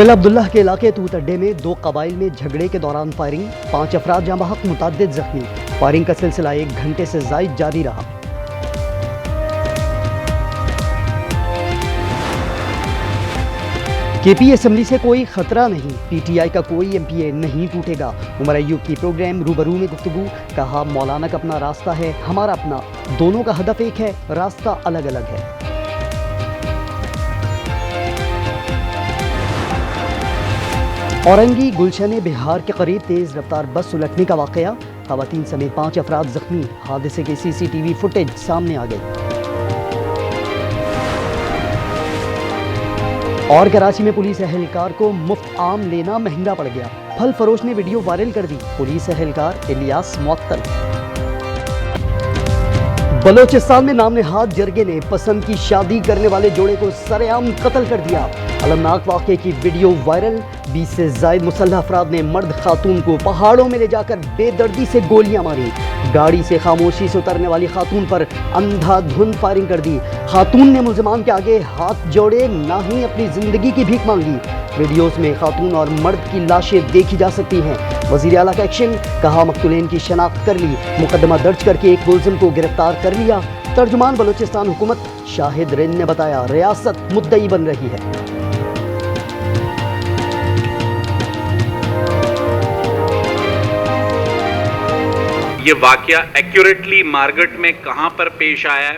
किला अब्दुल्लाह के इलाके तूत अड्डे में दो कबाइल में झगड़े के दौरान फायरिंग, 5 अफराद जहाँ बहक मुतअद्दिद जख्मी। फायरिंग का सिलसिला 1 घंटे से ज़ायद जारी रहा। केपी असेंबली से कोई खतरा नहीं, पीटीआई का कोई एमपीए नहीं टूटेगा। उमर अय्यूब की प्रोग्राम रूबरू में गुफ्तगू, कहा मौलाना का अपना रास्ता है, हमारा अपना, दोनों का हदफ एक है, रास्ता अलग अलग है। औरंगी गुलशन बिहार के करीब तेज रफ्तार बस उलटने का वाकया, खवातीन समेत 5 अफराद जख्मी। हादसे के सीसीटीवी फुटेज सामने आ गई। और कराची में पुलिस एहलकार को मुफ्त आम लेना महंगा पड़ गया, फल फरोश ने वीडियो वायरल कर दी। पुलिस एहलकार इलियास मुअत्तल। बलोचिस्तान में नामनेहाद जरगे ने पसंद की शादी करने वाले जोड़े को सरेआम कत्ल कर दिया। अलमनाक वाक़े की वीडियो वायरल, 20 से ज़ायद मुसल्लह अफराद ने मर्द खातून को पहाड़ों में ले जाकर बेदर्दी से गोलियां मारी। गाड़ी से खामोशी से उतरने वाली खातून पर अंधाधुंध फायरिंग कर दी। खातून ने मुल्ज़िमान के आगे हाथ जोड़े, ना ही अपनी जिंदगी की भीख मांगी। वीडियोस में खातून और मर्द की लाशें देखी जा सकती हैं। वज़ीर आला का एक्शन, कहा मक़तूलेन की शनाख्त कर ली, मुकदमा दर्ज करके एक मुल्ज़िम को गिरफ्तार कर लिया। तर्जुमान बलोचिस्तान हुकूमत शाहिद रिन ने बताया, रियासत मुद्दई बन रही है। ये वाकया एक्यूरेटली मार्गट में कहाँ पर पेश आया है,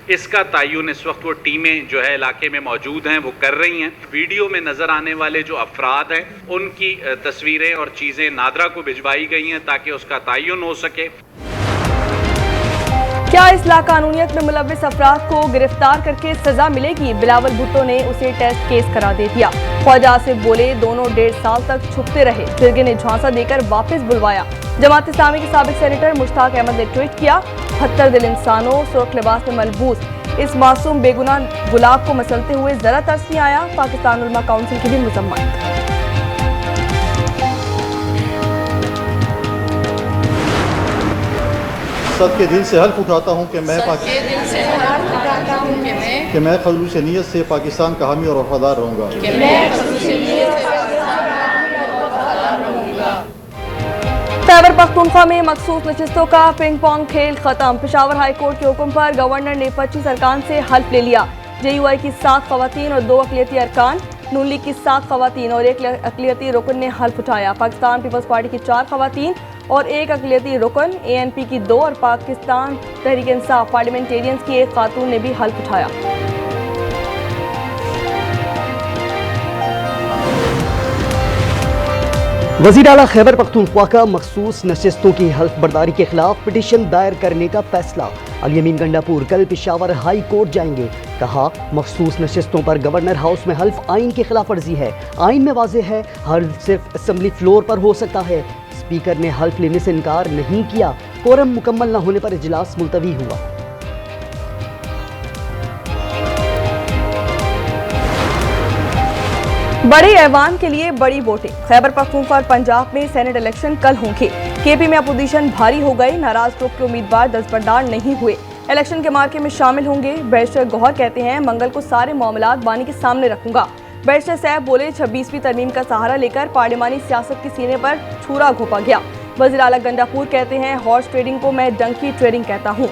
इसका तयन इस वक्त वो टीमें जो है इलाके में मौजूद हैं वो कर रही हैं। वीडियो में नज़र आने वाले जो अफराद हैं उनकी तस्वीरें और चीज़ें नादरा को भिजवाई गई हैं ताकि उसका तयन हो सके। क्या इस लाकानूनियत में मुलव्विस अफराद को गिरफ्तार करके सजा मिलेगी? बिलावल भुट्टो ने उसे टेस्ट केस करार दे दिया। ख्वाजा आसिफ बोले, दोनों 1.5 साल तक छुपते रहे, जिरगे ने झांसा देकर वापस बुलवाया। जमात इस्लामी के साबिक सेनेटर मुश्ताक अहमद ने ट्वीट किया, 72 दिल इंसानों सुर्ख लिबास में मलबूस इस मासूम बेगुनाह गुलाब को मसलते हुए जरा तरस नहीं आया। पाकिस्तान उलमा काउंसिल की भी मजम्मत। सद के दिल से हल्फ उठाता हूँ कि मैं खलूस नीयत से पाकिस्तान का हामी और वफादार रहूँगा। खैबर पख्तूनख्वा में मखसूस नशिस्तों का पिंग पोंग खेल खत्म। पेशावर हाई कोर्ट के हुक्म पर गवर्नर ने 25 अरकान से हल्फ ले लिया। JUI की 7 खवातीन और 2 अक़लियती अरकान, नून लीग की 7 खवातीन और 1 अक़लियती रुकन ने हल्फ उठाया। पाकिस्तान पीपल्स पार्टी की 4 खवातीन और 1 अक़लियती रुकन, ANP की 2 और पाकिस्तान तहरीक इंसाफ पार्लियामेंटेरियंस की 1 खातून ने भी हल्फ उठाया। वज़ीर आला खैबर पख्तूनख्वा का मखसूस नशिस्तों की हल्फ बर्दारी के खिलाफ पिटीशन दायर करने का फैसला। अली अमीन गंडापुर कल पेशावर हाई कोर्ट जाएंगे। कहा, मखसूस नशिस्तों पर गवर्नर हाउस में हल्फ आइन की खिलाफ वर्जी है। आइन में वाज़ेह है हल्फ सिर्फ असेंबली फ्लोर पर हो सकता है। स्पीकर ने हल्फ लेने से इनकार नहीं किया। कोरम मुकम्मल न होने पर इजलास मुलतवी हुआ। बड़े ऐवान के लिए बड़ी वोटिंग। खैबर पख्तूनख्वा और पंजाब में सेनेट इलेक्शन कल होंगे। केपी में अपोजिशन भारी हो गई, नाराज ग्रुप के उम्मीदवार दस्तबरदार नहीं हुए। इलेक्शन के मार्के में शामिल होंगे। बैरिस्टर गौहर कहते हैं, मंगल को सारे मामलात बानी के सामने रखूंगा। बैरिस्टर साहब बोले, 26वीं तरमीम का सहारा लेकर पार्लिमानी सियासत के सीने पर छुरा घोंपा गया। वज़ीर आला गंडापुर कहते हैं, हॉर्स ट्रेडिंग को मैं डंकी ट्रेडिंग कहता हूँ।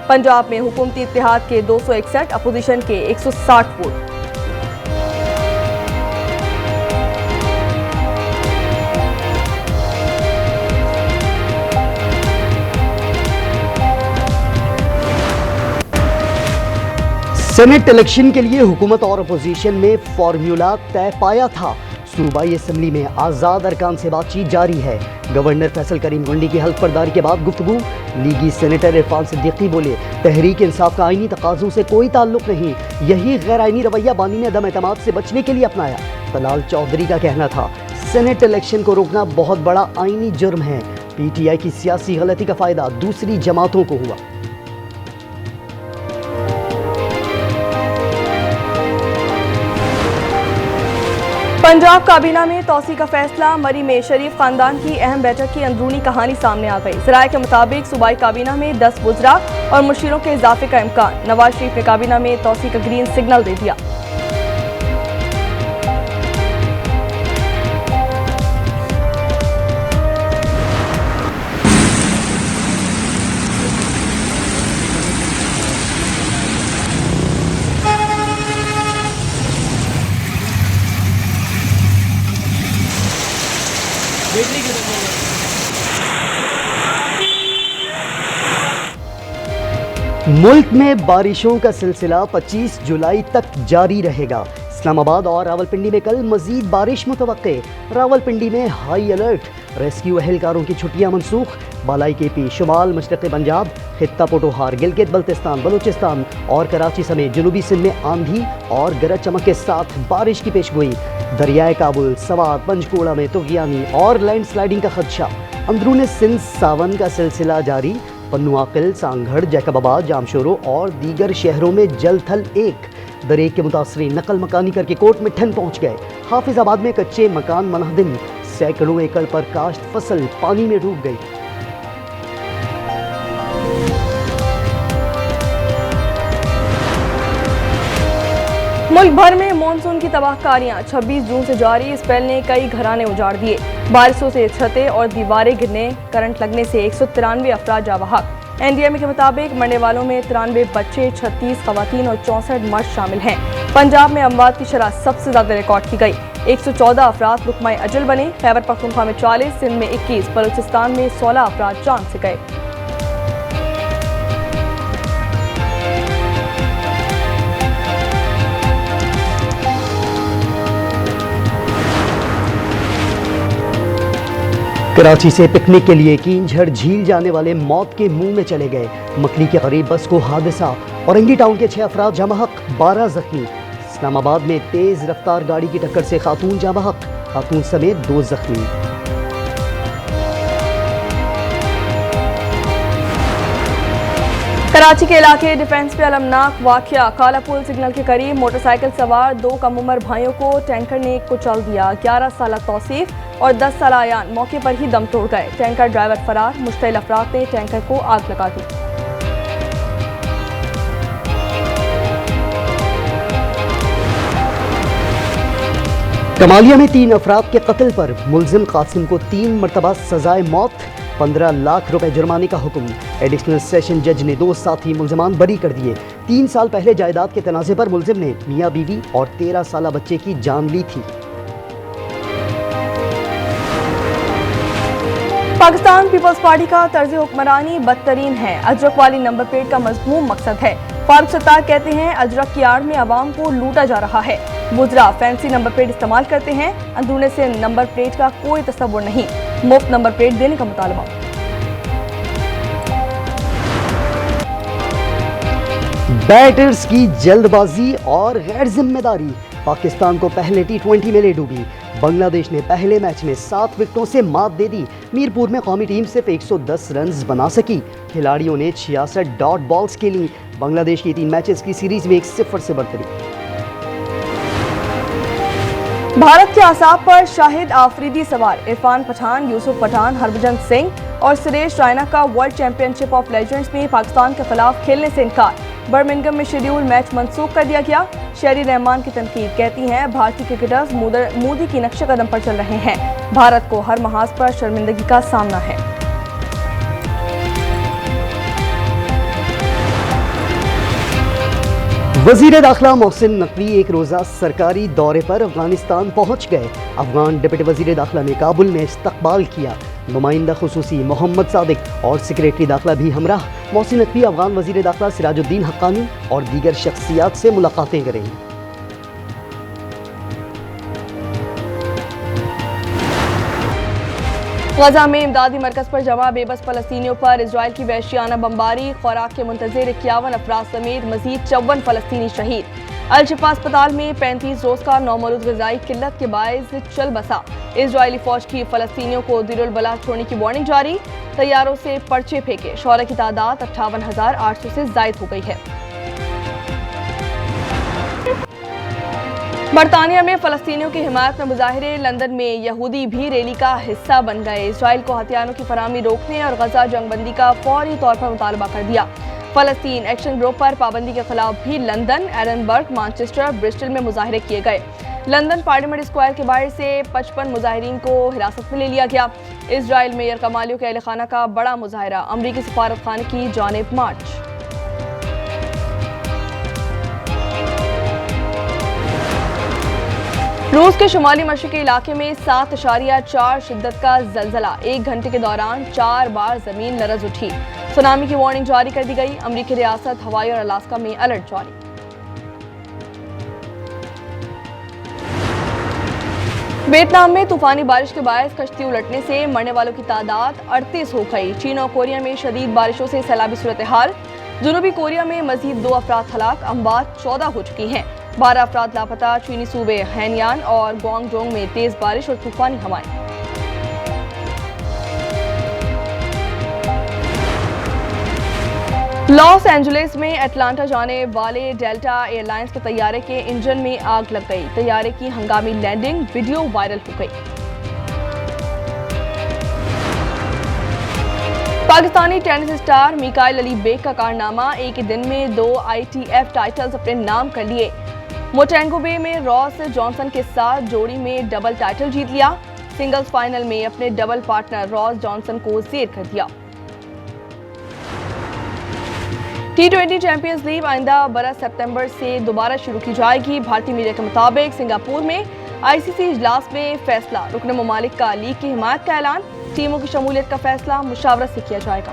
पंजाब में हुकूमती इत्तेहाद के 261, अपोजिशन के 160 वोट। सेनेट इलेक्शन के लिए हुकूमत और अपोजिशन में फॉर्मूला तय पाया था। सूबाई असेंबली में आज़ाद अरकान से बातचीत जारी है। गवर्नर फैसल करीम गुंडी की हल्फ बर्दारी के बाद गुफ्तगू। लीगी सेनेटर इरफान सिद्दीकी बोले, तहरीक इंसाफ का आईनी तकाज़ों से कोई ताल्लुक नहीं, यही गैर आईनी रवैया बानी ने अदम एतमाद से बचने के लिए अपनाया। तलाल चौधरी का कहना था, सेनेट इलेक्शन को रोकना बहुत बड़ा आईनी जुर्म है। PTI की सियासी गलती का फायदा दूसरी जमातों को हुआ। पंजाब काबीना में तौसी का फैसला। मरी में शरीफ खानदान की अहम बैठक की अंदरूनी कहानी सामने आ गई। ज़राए के मुताबिक सूबाई काबीना में 10 वुज़रा और मुशीरों के इजाफे का इम्कान। नवाज शरीफ ने काबीना में तौसी का ग्रीन सिग्नल दे दिया। मुल्क में बारिशों का सिलसिला 25 जुलाई तक जारी रहेगा। इस्लामाबाद और रावलपिंडी में कल मजीद बारिश मुतवक्के। रावलपिंडी में हाई अलर्ट, रेस्क्यू एहलकारों की छुट्टियां मनसूख। बालाई केपी, शुमाल मशरक़ी पंजाब, खित्ता पोटोहार, गिलगित बल्तिस्तान, बलूचिस्तान और कराची समेत जनूबी सिंध में आंधी और गरज चमक के साथ बारिश की पेशगोई। दरियाए काबुल, सवात, पंचकूला में तुग़यानी और लैंडस्लाइडिंग का खदशा। अंदरूनी सिंध सावन का सिलसिला जारी। पन्नू आकिल, सांगढ़, जैकबाबाद, जामशोरो और दीगर शहरों में जल थल एक। दरेक के मुतासरीन नकल मकानी करके कोट मिठन पहुंच गए। हाफिजाबाद में कच्चे मकान मनहदम, सैकड़ों एकड़ पर काश्त फसल पानी में डूब गई। मुल्क भर में मानसून की तबाहकारियां 26 जून से जारी। स्पेल ने कई घराने उजाड़ दिए। बारिशों से छतें और दीवारें गिरने, करंट लगने से 193 अफराद जाँ बहक। एनडीएमए के मुताबिक मरने वालों में 93 बच्चे, 36 खवातीन और 64 मर्द शामिल हैं। पंजाब में अमवात की शरह सबसे ज़्यादा रिकॉर्ड की गई। 114 अफराद रुकमाए अजल बने। खैबर पख्तूनख्वा में 40, सिंध में 21, बलूचिस्तान में 16 अफराद जान से गए। कराची से पिकनिक के लिए कींझड़ झील जाने वाले मौत के मुंह में चले गए। मकली के करीब बस को हादसा। औरंगी टाउन के 6 अफराद जाँ बहक, 12 जख्मी। इस्लामाबाद में तेज रफ्तार गाड़ी की टक्कर से खातून जाँ बहक, खातून समेत 2 जख्मी। कराची के इलाके डिफेंस पे अलमनाक वाकया। काला पुल सिग्नल के करीब मोटरसाइकिल सवार 2 कम उम्र भाइयों को टैंकर ने कुचल दिया। 11 साल तौसीफ और 10 साल आयान मौके पर ही दम तोड़ गए। टैंकर ड्राइवर फरार। मुश्तइल अफराद ने टैंकर को आग लगा दी। कमालिया में 3 अफराद के कत्ल पर मुलजिम कासिम को 3 मरतबा सजाए मौत, 15 लाख रुपए जुर्माने का हुक्म। एडिशनल सेशन जज ने 2 साथी मुलजमान बरी कर दिए। 3 साल पहले जायदाद के तनाज़े पर मुलजिम ने मियाँ बीवी और 13 साल बच्चे की जान ली थी। पाकिस्तान पीपल्स पार्टी का तर्ज हुक्मरानी बदतरीन है। अजरक वाली नंबर प्लेट का मज़मूम मकसद है। फारूक सत्तार कहते हैं अजरक की आड़ में आवाम को लूटा जा रहा है। बुजरा फैंसी नंबर प्लेट इस्तेमाल करते हैं। अंदरूनी से नंबर प्लेट का कोई तस्वुर नहीं। मुफ्त नंबर प्लेट देने का मुतालबा। बैटर्स की जल्दबाजी और गैर जिम्मेदारी पाकिस्तान को पहले T20 में ले डूबी। बांग्लादेश ने पहले मैच में 7 विकेटों से मात दे दी। मीरपुर में कौमी टीम सिर्फ 110 रन बना सकी। खिलाड़ियों ने 66 डॉट बॉल्स खेली। बांग्लादेश की 3 मैचेस की सीरीज में 1-0 से बढ़तरी। भारत के आसाब पर शाहिद आफरीदी सवार। इरफान पठान, यूसुफ पठान, हरभजन सिंह और सुरेश रैना का वर्ल्ड चैंपियनशिप ऑफ लेजेंड्स में पाकिस्तान के खिलाफ खेलने से इनकार। बर्मिंघम में शेड्यूल मैच मंसूख कर दिया गया। शेरी रहमान की तनकीद, कहती हैं भारतीय क्रिकेटर्स मोदी की नक्शे कदम पर चल रहे हैं। भारत को हर महाज पर शर्मिंदगी का सामना है। वजीर दाखिला मोहसिन नकवी 1 रोज़ा सरकारी दौरे पर अफगानिस्तान पहुंच गए। अफगान डिप्टी वजीर दाखिला ने काबुल में इस्तकबाल किया। नुमाइंदा खुसूसी मोहम्मद सादिक और सेक्रेटरी दाखिला भी हमराह। मोहसिन नकवी अफगान वजीर दाखिला सिराजुद्दीन हक्कानी और दीगर शख्सियात से मुलाकातें करेंगे। गजा में इमदादी मरकज पर जमा बेबस फलस्तीनियों पर इजराइल की वहशियाना बमबारी। खुराक के मुंतज़िर 51 अफराद समेत मजीद 54 फलस्तीनी शहीद। अल शिफा अस्पताल में 35 रोज का नौमौलूद ग़िज़ाई किल्लत के बायस चल बसा। इजरायली फौज की फलस्तीनियों को दिरुल बला छोड़ने की वार्निंग जारी। तैयारों से पर्चे फेंके। शौहरा की तादाद 58,800 से जायद हो गई है। बरतानिया में फलस्तीनियों की हिमायत में मुजाहिरे। लंदन में यहूदी भी रैली का हिस्सा बन गए। इजराइल को हथियारों की फराहमी रोकने और गजा जंगबंदी का फौरी तौर पर मुतालबा कर दिया। फलस्तीन एक्शन ग्रुप पर पाबंदी के खिलाफ भी लंदन, एडनबर्ग, मैनचेस्टर, ब्रिस्टल में मुजाहिरे किए गए। लंदन पार्लियामेंट स्क्वायर के बाहर से 55 मुजाहिरीन को हिरासत में ले लिया गया। इजराइल में यरकमालियों के अहल खाना का बड़ा मुजाहिरा। अमरीकी सफारत खाने की जानिब मार्च। रूस के शुमाली मशरक़ी इलाके में 7.4 शिद्दत का ज़लज़ला। 1 घंटे के दौरान 4 बार ज़मीन लरज़ उठी। सुनामी की वार्निंग जारी कर दी गई। अमेरिकी रियासत हवाई और अलास्का में अलर्ट जारी। वियतनाम में तूफानी बारिश के बायस कश्ती उलटने से मरने वालों की तादाद 38 हो गई। चीन और कोरिया में शदीद बारिशों से सैलाबी सूरत हाल। जनूबी कोरिया में मजीद 2 अफराद हलाक, अमवात 14 हो चुकी हैं। 12 अफराद लापता। चीनी सूबे हैनियान और ग्वांगडोंग में तेज बारिश और तूफानी हवाएं। लॉस एंजलिस में अटलांटा जाने वाले डेल्टा एयरलाइंस के तैयारे के इंजन में आग लग गई। तैयारे की हंगामी लैंडिंग वीडियो वायरल हो गई। पाकिस्तानी टेनिस स्टार मिकाइल अली बेग का कारनामा, एक ही दिन में 2 ITF टाइटल्स अपने नाम कर लिए। मोटेंगो बे में रॉस जॉनसन के साथ जोड़ी में डबल टाइटल जीत लिया। सिंगल्स फाइनल में अपने डबल पार्टनर रॉस जॉनसन को जेर कर दिया। T20 चैंपियंस लीग आइंदा बरस सितंबर से दोबारा शुरू की जाएगी। भारतीय मीडिया के मुताबिक सिंगापुर में ICC इजलास में फैसला। रुकन ममालिक का लीग की हिमायत का ऐलान। टीमों की शमूलियत का फैसला मुशावरत से किया जाएगा।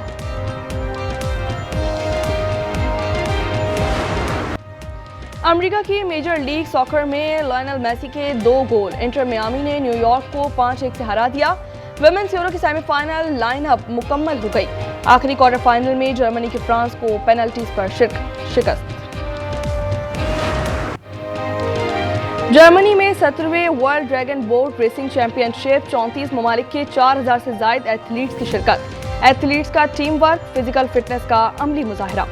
अमेरिका की मेजर लीग सॉकर में लायनल मेसी के 2 गोल। इंटर मियामी ने न्यूयॉर्क को 5-1 से हरा दिया। वुमेन्स यूरो की सेमीफाइनल लाइनअप मुकम्मल हो गई। आखिरी क्वार्टर फाइनल में जर्मनी की फ्रांस को पेनल्टीज पर शिकस्त। जर्मनी में 17वें world dragon boat racing championship, 34 ममालिक के 4000 से ज्यादा एथलीट्स की शिरकत। एथलीट्स का टीम वर्क, फिजिकल फिटनेस का अमली मुजाहरा।